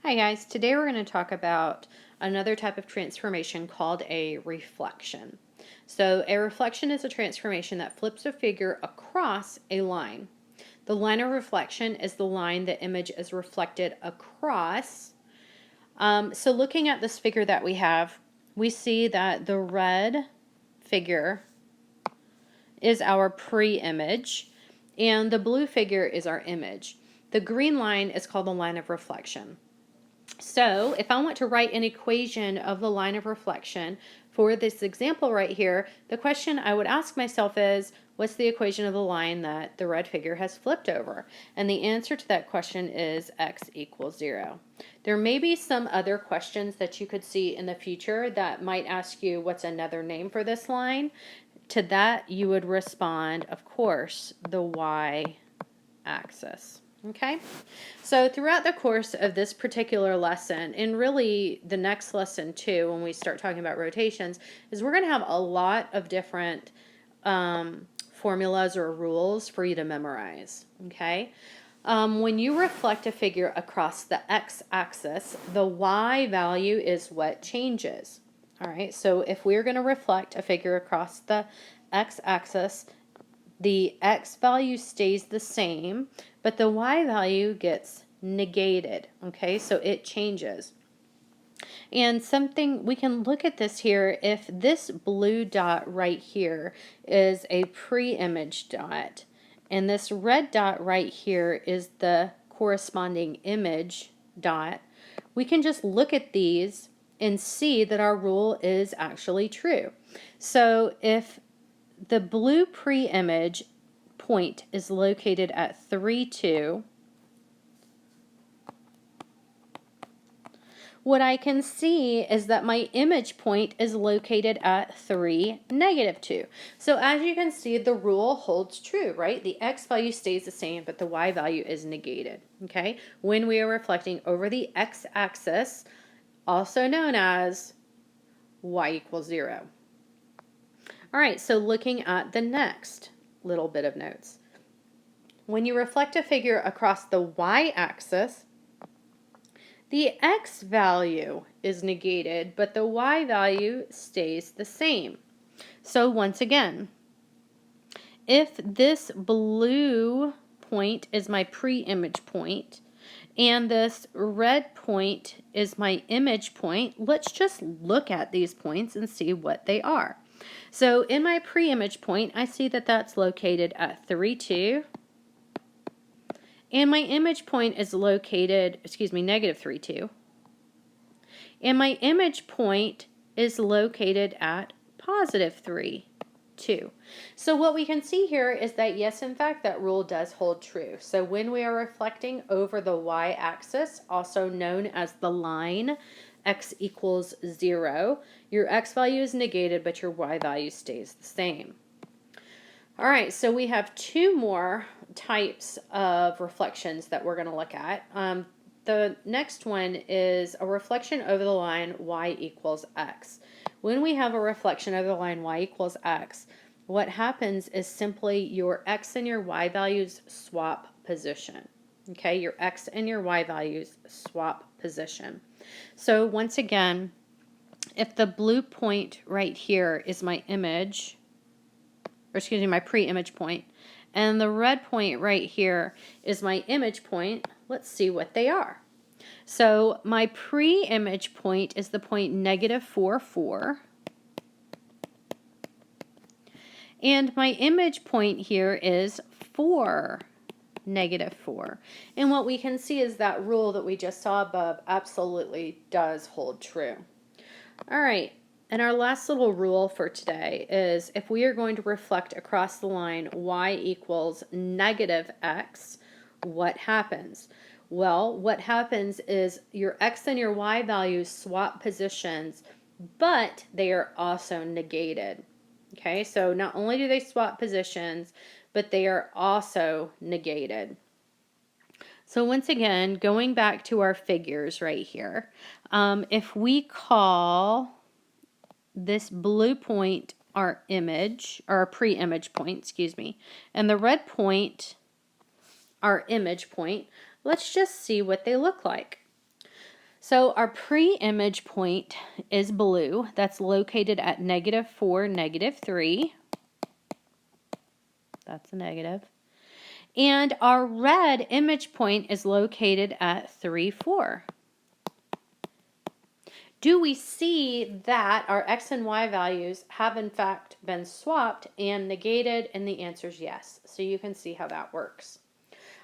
Hi guys, today we're going to talk about another type of transformation called a reflection. So a reflection is a transformation that flips a figure across a line. The line of reflection is the line the image is reflected across. So looking at this figure that we have, we see that the red figure is our pre-image and the blue figure is our image. The green line is called the line of reflection. So if I want to write an equation of the line of reflection for this example right here, the question I would ask myself is, what's the equation of the line that the red figure has flipped over? And the answer to that question is x equals 0. There may be some other questions that you could see in the future that might ask you what's another name for this line. To that you would respond, of course, the y-axis. Okay, so throughout the course of this particular lesson, and really the next lesson too, when we start talking about rotations, is we're going to have a lot of different formulas or rules for you to memorize. Okay, when you reflect a figure across the x-axis, the y value is what changes. All right, so if we're going to reflect a figure across the x-axis, the x value stays the same, but the y value gets negated, okay? So it changes. And something, we can look at this here, if this blue dot right here is a pre-image dot, and this red dot right here is the corresponding image dot, we can just look at these and see that our rule is actually true. So if the blue pre-image point is located at 3, 2. What I can see is that my image point is located at 3, negative 2. So as you can see, the rule holds true, right? The x value stays the same, but the y value is negated, okay? When we are reflecting over the x-axis, also known as y equals 0. All right, so looking at the next little bit of notes. When you reflect a figure across the y-axis, the x value is negated, but the y value stays the same. So once again, if this blue point is my pre-image point, and this red point is my image point, let's just look at these points and see what they are. So in my pre-image point, I see that that's located at 3, 2. And my image point is located, negative 3, 2. And my image point is located at positive 3, 2. So what we can see here is that yes, in fact, that rule does hold true. So when we are reflecting over the y-axis, also known as the line, x equals 0, your x value is negated, but your y value stays the same. All right, so we have two more types of reflections that we're going to look at. The next one is a reflection over the line y equals x. When we have a reflection over the line y equals x, what happens is simply your x and your y values swap position. Okay, your x and your y values swap position. So once again, if the blue point right here is my image, my pre-image point, and the red point right here is my image point, let's see what they are. So my pre-image point is the point negative 4, 4. And my image point here is 4, negative 4. And what we can see is that rule that we just saw above absolutely does hold true. All right, and our last little rule for today is if we are going to reflect across the line y equals negative x, what happens? Well, what happens is your x and your y values swap positions, but they are also negated. Okay, so not only do they swap positions, but they are also negated. So once again, going back to our figures right here, if we call this blue point our image, or our pre-image point, and the red point our image point, let's just see what they look like. So our pre-image point is blue. That's located at -4, -3. That's a negative. And our red image point is located at 3, 4. Do we see that our x and y values have in fact been swapped and negated? And the answer is yes. So you can see how that works.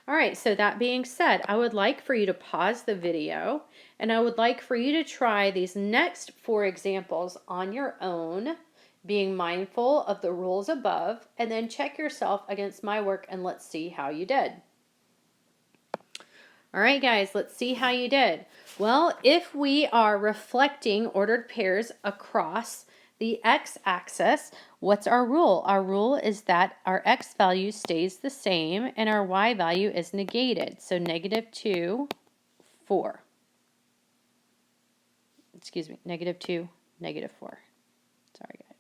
All right, so that being said, I would like for you to pause the video and I would like for you to try these next 4 examples on your own, being mindful of the rules above, and then check yourself against my work and let's see how you did. All right, guys, let's see how you did. Well, if we are reflecting ordered pairs across the x-axis, what's our rule? Our rule is that our x value stays the same and our y value is negated. So -2, 4. Excuse me, -2, -4. Sorry, guys.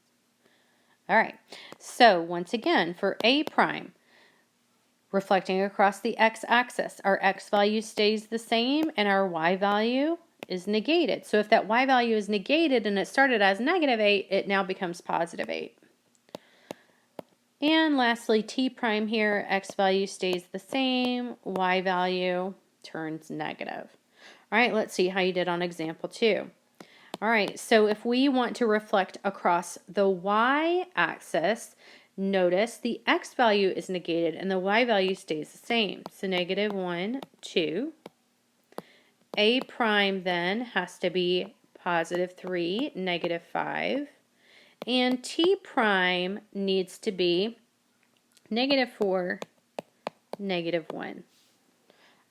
All right, so once again, for A prime, reflecting across the x-axis, our x value stays the same and our y value is negated. So if that y value is negated and it started as -8, it now becomes +8. And lastly, T prime here, x value stays the same, y value turns negative. All right, let's see how you did on example 2. All right, so if we want to reflect across the y-axis, notice the x value is negated and the y value stays the same. So -1, 2. A prime then has to be +3, -5. And T prime needs to be -4, -1.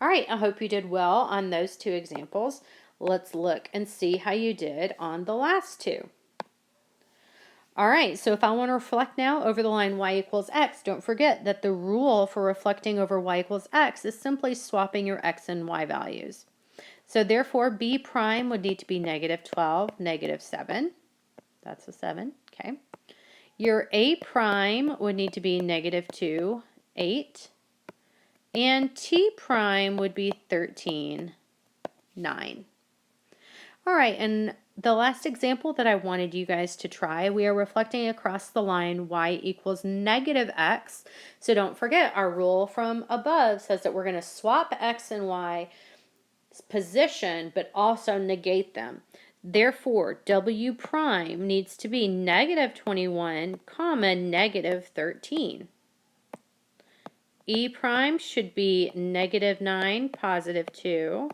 All right, I hope you did well on those 2 examples. Let's look and see how you did on the last 2. All right, so if I want to reflect now over the line y equals x, don't forget that the rule for reflecting over y equals x is simply swapping your x and y values. So therefore, B prime would need to be -12, -7. That's a 7, okay. Your A prime would need to be -2, 8. And T prime would be 13, 9. All right, and the last example that I wanted you guys to try, we are reflecting across the line y equals -x. So don't forget, our rule from above says that we're going to swap x and y position, but also negate them. Therefore, W prime needs to be -21, -13. E prime should be -9, +2.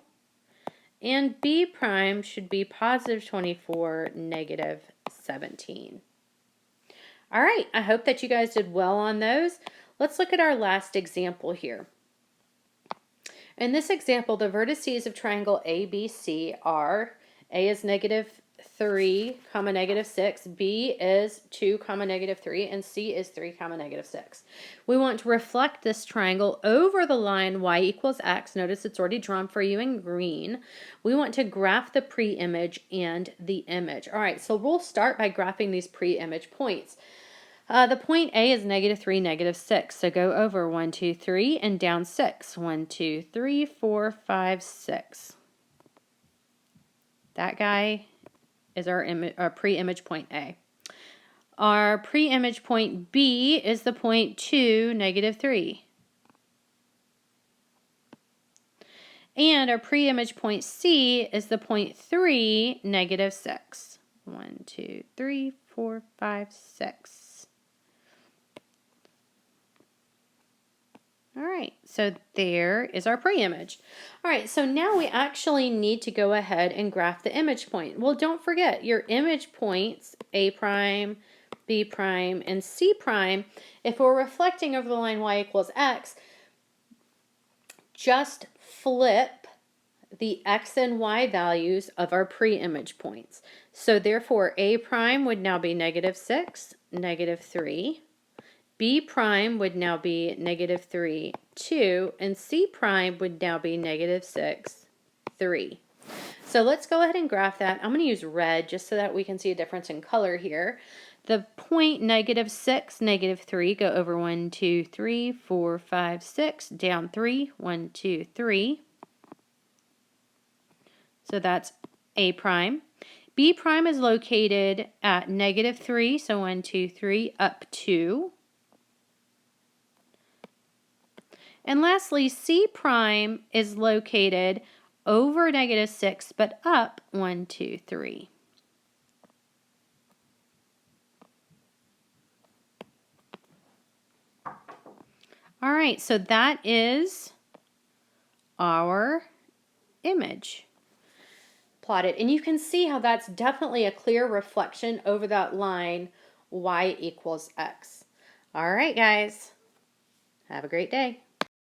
And B prime should be +24, -17. All right, I hope that you guys did well on those. Let's look at our last example here. In this example, the vertices of triangle ABC are A is -3, -6, B is 2, -3, and C is 3, -6. We want to reflect this triangle over the line y equals x. Notice it's already drawn for you in green. We want to graph the pre-image and the image. All right, so we'll start by graphing these pre-image points. The point A is -3, -6. So go over 1, 2, 3, and down 6. 1, 2, 3, 4, 5, 6. That guy is our pre-image point A. Our pre-image point B is the point 2, -3. And our pre-image point C is the point 3, -6. 1, 2, 3, 4, 5, 6. All right, so there is our pre-image. All right, so now we actually need to go ahead and graph the image point. Well, don't forget your image points, A prime, B prime, and C prime. If we're reflecting over the line y equals x, just flip the x and y values of our pre-image points. So therefore, A prime would now be -6, -3. B prime would now be -3, 2, and C prime would now be -6, 3. So let's go ahead and graph that. I'm going to use red just so that we can see a difference in color here. The point -6, -3 go over 1, 2, 3, 4, 5, 6, down 3, 1, 2, 3. So that's A prime. B prime is located at -3, so 1, 2, 3, up 2. And lastly, C prime is located over -6, but up 1, 2, 3. All right, so that is our image plotted. And you can see how that's definitely a clear reflection over that line, y = x. All right, guys. Have a great day.